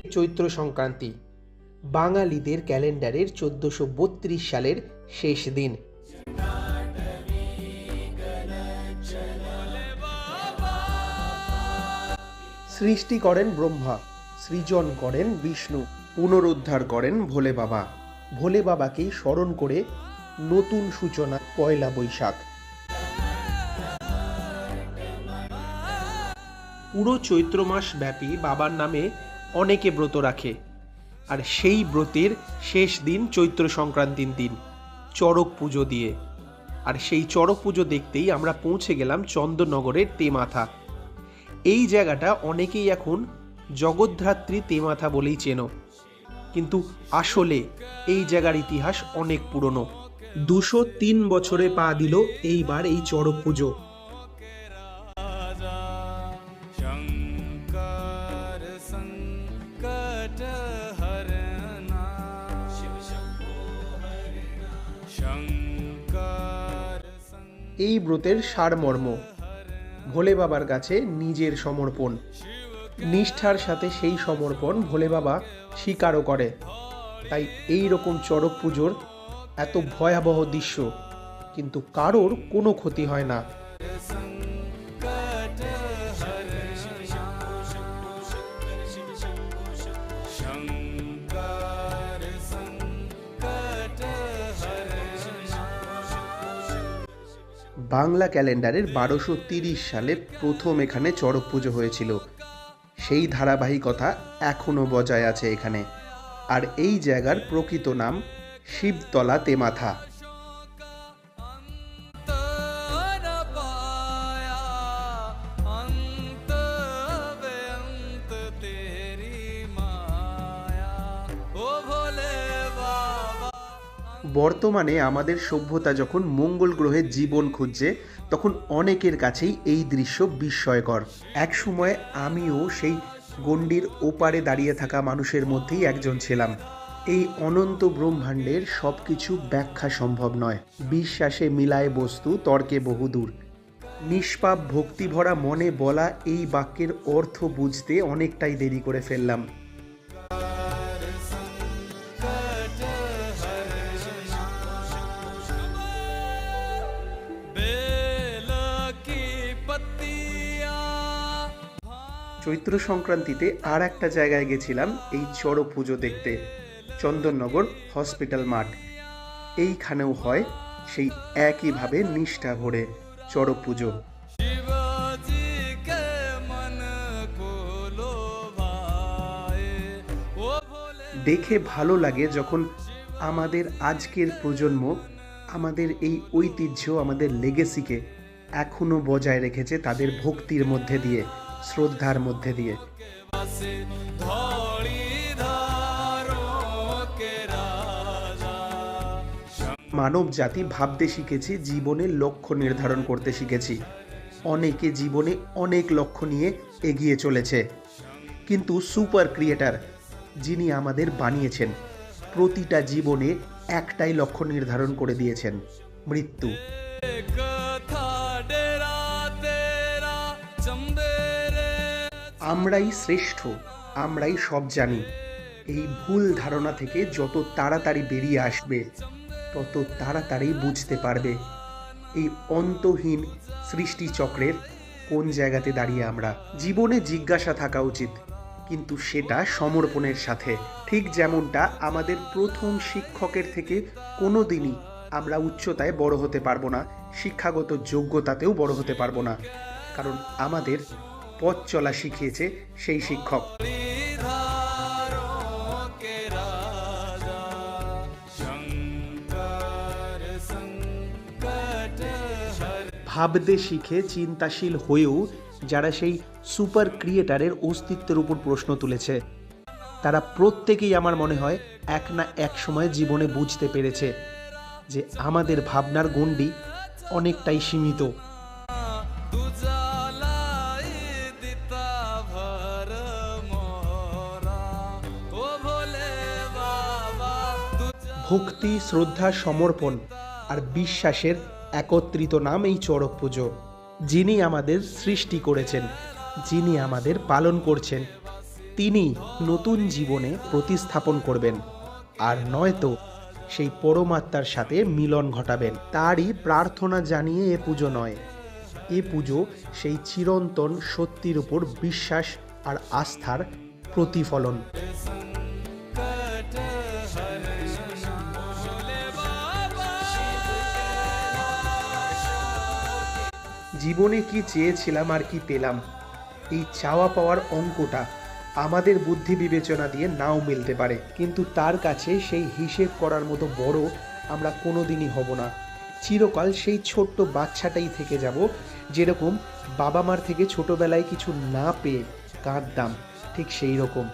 চৈত্র সংক্রান্তি বাঙালিদের ক্যালেন্ডারের 1432 সালের শেষ দিন। সৃষ্টি করেন ব্রহ্মা, সৃজন করেন বিষ্ণু, পুনরুদ্ধার করেন ভোলে বাবা। ভোলে বাবাকেই স্মরণ করে নতুন সূচনা পয়লা বৈশাখ। পুরো চৈত্র মাস ব্যাপী বাবার নামে অনেকে ব্রত রাখে, আর সেই ব্রতের শেষ দিন চৈত্র সংক্রান্তির দিন চড়ক পুজো দিয়ে। আর সেই চড়ক পুজো দেখতেই আমরা পৌঁছে গেলাম চন্দননগরের তেমাথা। এই জায়গাটা অনেকেই এখন জগদ্ধাত্রী তেমাথা বলেই চেনো, কিন্তু আসলে এই জায়গার ইতিহাস অনেক পুরনো। 203 বছরে পা দিল এইবার এই চড়ক পুজো। এই ব্রতের সারমর্ম ভোলে বাবার কাছে নিজের সমর্পণ। নিষ্ঠার সাথে সেই সমর্পণ ভোলে বাবা স্বীকারও করে। তাই এই রকম চড়ক পুজোর এত ভয়াবহ দৃশ্য, কিন্তু কারোর কোনো ক্ষতি হয় না। বাংলা ক্যালেন্ডারের 1230 সালে প্রথম এখানে চড়ক পুজো হয়েছিল। সেই ধারাবাহিকতা এখনও বজায় আছে এখানে। আর এই জায়গার প্রকৃত নাম শিবতলা তেমাথা। বর্তমানে আমাদের সভ্যতা যখন মঙ্গল গ্রহে জীবন খুঁজছে, তখন অনেকের কাছেই এই দৃশ্য বিস্ময়কর। এক সময় আমিও সেই গণ্ডির ওপারে দাঁড়িয়ে থাকা মানুষের মধ্যেই একজন ছিলাম। এই অনন্ত ব্রহ্মাণ্ডের সব কিছু ব্যাখ্যা সম্ভব নয়। বিশ্বাসে মিলায় বস্তু, তর্কে বহুদূর। নিষ্পাপ ভক্তিভরা মনে বলা এই বাক্যের অর্থ বুঝতে অনেকটাই দেরি করে ফেললাম। চৈত্র সংক্রান্তিতে আর একটা জায়গায় গেছিলাম এই চড়ক পুজো দেখতে, চন্দননগর হসপিটাল মাঠ। এইখানেও হয় সেই একইভাবে নিষ্ঠা ভরে চড়ক পুজো। দেখে ভালো লাগে যখন আমাদের আজকের প্রজন্ম আমাদের এই ঐতিহ্য, আমাদের লেগেসিকে এখনো বজায় রেখেছে তাদের ভক্তির মধ্যে দিয়ে, শ্রদ্ধার মধ্যে দিয়ে। মানব জাতি ভাবতে শিখেছি, জীবনে লক্ষ্য নির্ধারণ করতে শিখেছি। অনেকে জীবনে অনেক লক্ষ্য নিয়ে এগিয়ে চলেছে, কিন্তু সুপার ক্রিয়েটার যিনি আমাদের বানিয়েছেন প্রতিটা জীবনে একটাই লক্ষ্য নির্ধারণ করে দিয়েছেন, মৃত্যু। আমরাই শ্রেষ্ঠ, আমরাই সব জানি, এই ভুল ধারণা থেকে যত তাড়াতাড়ি বেরিয়ে আসবে তত তাড়াতাড়ি বুঝতে পারবে এই অন্তহীন সৃষ্টিচক্রের কোন জায়গাতে দাঁড়িয়ে আমরা। জীবনে জিজ্ঞাসা থাকা উচিত, কিন্তু সেটা সমর্পণের সাথে। ঠিক যেমনটা আমাদের প্রথম শিক্ষকের থেকে কোনো দিনই আমরা উচ্চতায় বড় হতে পারবো না, শিক্ষাগত যোগ্যতাতেও বড় হতে পারবো না, কারণ আমাদের পথ চলা শিখিয়েছে সেই শিক্ষক। ভাবতে শিখে চিন্তাশীল হয়েও যারা সেই সুপার ক্রিয়েটারের অস্তিত্বের উপর প্রশ্ন তুলেছে, তারা প্রত্যেকেই আমার মনে হয় এক না এক সময় জীবনে বুঝতে পেরেছে যে আমাদের ভাবনার গণ্ডি অনেকটাই সীমিত। ভক্তি, শ্রদ্ধা, সমর্পণ আর বিশ্বাসের একত্রিত নাম এই চড়ক পুজো। যিনি আমাদের সৃষ্টি করেছেন, যিনি আমাদের পালন করছেন, তিনি নতুন জীবনে প্রতিস্থাপন করবেন, আর নয়তো সেই পরমাত্মার সাথে মিলন ঘটাবেন। তারই প্রার্থনা জানিয়ে এ পুজো নয়, এ পুজো সেই চিরন্তন সত্যির উপর বিশ্বাস আর আস্থার প্রতিফলন। জীবনে কি চেয়েছিলাম আর কি পেলাম, এই চাওয়া পাওয়ার অঙ্কটা আমাদের বুদ্ধি বিবেচনা দিয়ে নাও মিলতে পারে, কিন্তু তার কাছে সেই হিসেব করার মতো বড় আমরা কোনোদিনই হব না। চিরকাল সেই ছোট্ট বাচ্চাটাই থেকে যাব, যেরকম বাবা মার থেকে ছোটবেলায় কিছু না পেয়ে কাঁদতাম, ঠিক সেই রকম।